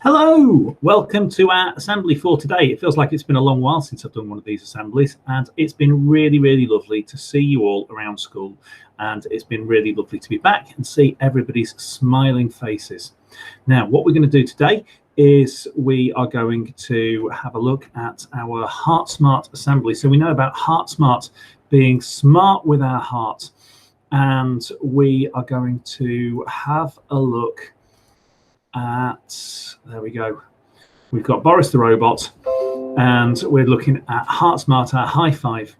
Hello, welcome to our assembly for today. It feels like it's been a long while since I've done one of these assemblies, and it's been really lovely to see you all around school, and it's been really lovely to be back and see everybody's smiling faces. Now, what we're going to do today is we are going to have a look at our Heartsmart assembly. So we know about Heartsmart being smart with our heart, and we are going to have a look at, there we go, we've got Boris the robot, and we're looking at Heartsmart, our high five,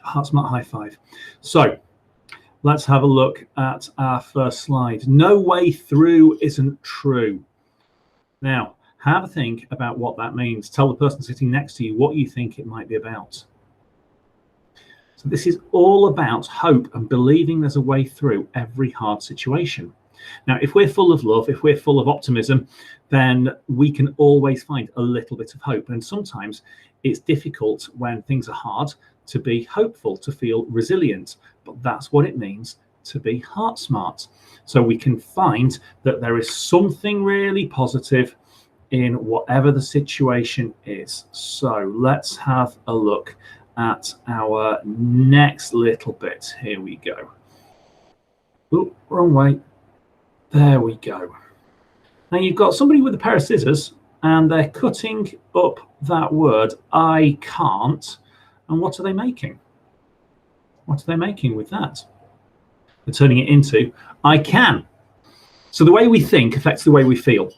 Heartsmart high five. So let's have a look at our first slide. No way through isn't true. Now, have a think about what that means. Tell the person sitting next to you what you think it might be about. So this is all about hope and believing there's a way through every hard situation. Now, if we're full of love, if we're full of optimism, then we can always find a little bit of hope. And sometimes it's difficult when things are hard to be hopeful, to feel resilient. But that's what it means to be heart smart. So we can find that there is something really positive in whatever the situation is. So let's have a look at our next little bit. Here we go. Oh, wrong way. There we go. Now you've got somebody with a pair of scissors and they're cutting up that word, I can't. And what are they making? What are they making with that? They're turning it into, I can. So the way we think affects the way we feel.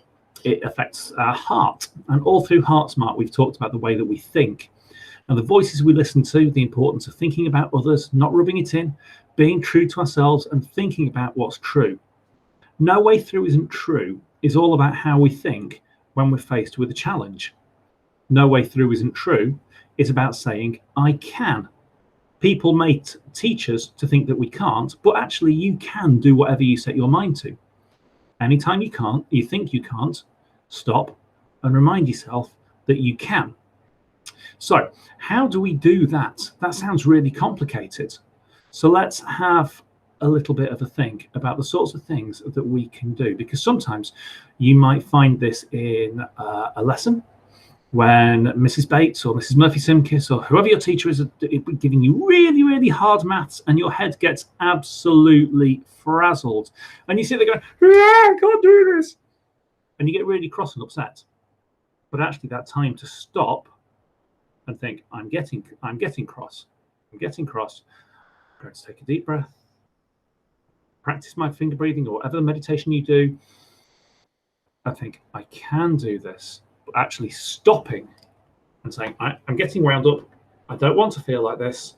It affects our heart. And all through Heartsmart, we've talked about the way that we think. And the voices we listen to, the importance of thinking about others, not rubbing it in, being true to ourselves and thinking about what's true. No way through isn't true is all about how we think when we're faced with a challenge. No way through isn't true is about saying, I can. People may teach us to think that we can't, but actually you can do whatever you set your mind to. Anytime you can't, you think you can't, stop and remind yourself that you can. So how do we do that? That sounds really complicated. So let's have a little bit of a think about the sorts of things that we can do, because sometimes you might find this in a lesson when Mrs. Bates or Mrs. Murphy-Simkis or whoever your teacher is giving you really hard maths, and your head gets absolutely frazzled and you sit there going, I can't do this, and you get really cross and upset. But actually that time to stop and think, I'm getting cross. I'm going to take a deep breath, practice my finger breathing or whatever meditation you do. I think I can do this, but actually stopping and saying, I'm getting wound up. I don't want to feel like this.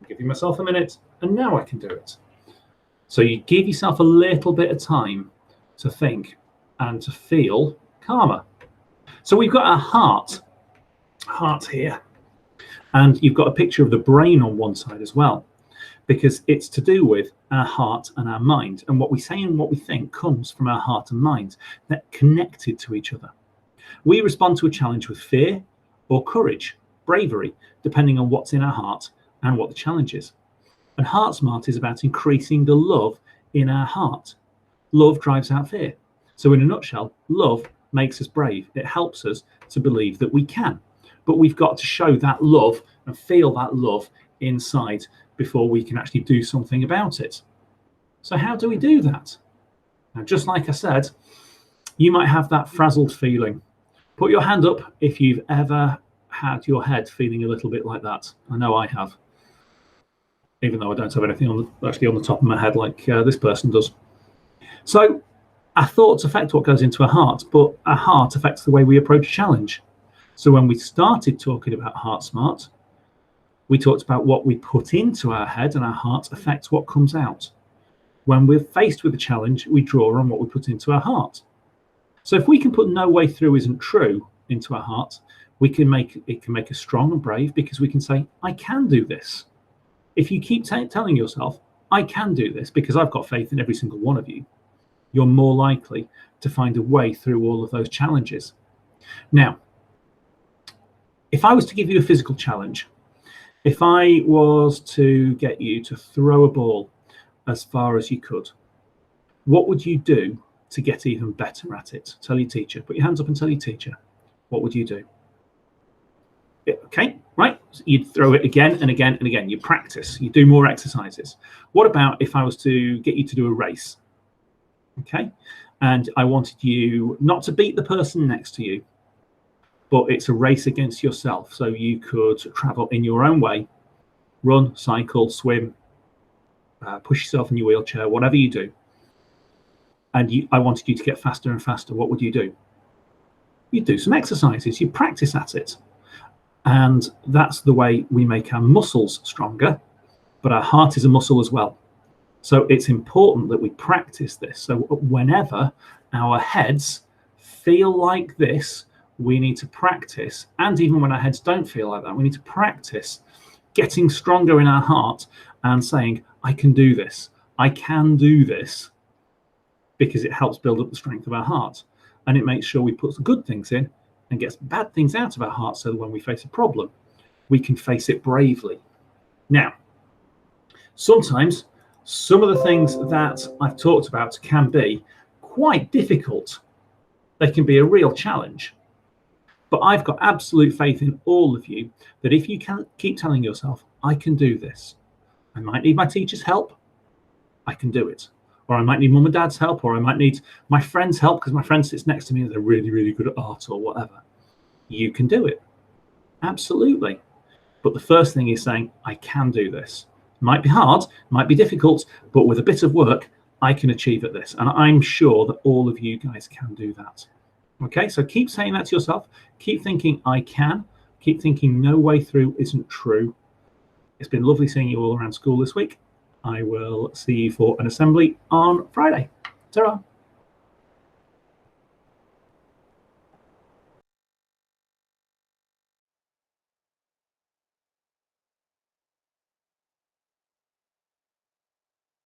I'm giving myself a minute and now I can do it. So you give yourself a little bit of time to think and to feel calmer. So we've got our heart here, and you've got a picture of the brain on one side as well, because it's to do with our heart and our mind. And what we say and what we think comes from our heart and mind. They're connected to each other. We respond to a challenge with fear or courage, bravery, depending on what's in our heart and what the challenge is. And Heartsmart is about increasing the love in our heart. Love drives out fear. So in a nutshell, love makes us brave. It helps us to believe that we can. But we've got to show that love and feel that love inside before we can actually do something about it. So how do we do that? Now, just like I said, you might have that frazzled feeling. Put your hand up if you've ever had your head feeling a little bit like that. I know I have, even though I don't have anything actually on the top of my head like this person does. So our thoughts affect what goes into our heart, but our heart affects the way we approach a challenge. So when we started talking about Heartsmart, we talked about what we put into our head, and our heart affects what comes out. When we're faced with a challenge, we draw on what we put into our heart. So if we can put no way through isn't true into our heart, it can make us strong and brave, because we can say, I can do this. If you keep telling yourself, I can do this because I've got faith in every single one of you, you're more likely to find a way through all of those challenges. Now, if I was to give you a physical challenge, if I was to get you to throw a ball as far as you could, what would you do to get even better at it? Tell your teacher. Put your hands up and tell your teacher. What would you do? Okay, right. You'd throw it again and again and again. You practice. You do more exercises. What about if I was to get you to do a race? Okay, and I wanted you not to beat the person next to you, but it's a race against yourself. So you could travel in your own way, run, cycle, swim, push yourself in your wheelchair, whatever you do. And I wanted you to get faster and faster. What would you do? You'd do some exercises. You practice at it. And that's the way we make our muscles stronger, but our heart is a muscle as well. So it's important that we practice this. So whenever our heads feel like this, we need to practice. And even when our heads don't feel like that, we need to practice getting stronger in our heart and saying, I can do this. I can do this, because it helps build up the strength of our heart. And it makes sure we put some good things in and gets bad things out of our heart, so that when we face a problem, we can face it bravely. Now, sometimes some of the things that I've talked about can be quite difficult. They can be a real challenge. But I've got absolute faith in all of you that if you can keep telling yourself, I can do this. I might need my teacher's help. I can do it. Or I might need mum and dad's help, or I might need my friend's help because my friend sits next to me and they're really, really good at art or whatever. You can do it. Absolutely. But the first thing is saying, I can do this. It might be hard, might be difficult, but with a bit of work, I can achieve at this. And I'm sure that all of you guys can do that. Okay, so keep saying that to yourself. Keep thinking, I can. Keep thinking no way through isn't true. It's been lovely seeing you all around school this week. I will see you for an assembly on Friday. Ta-ra.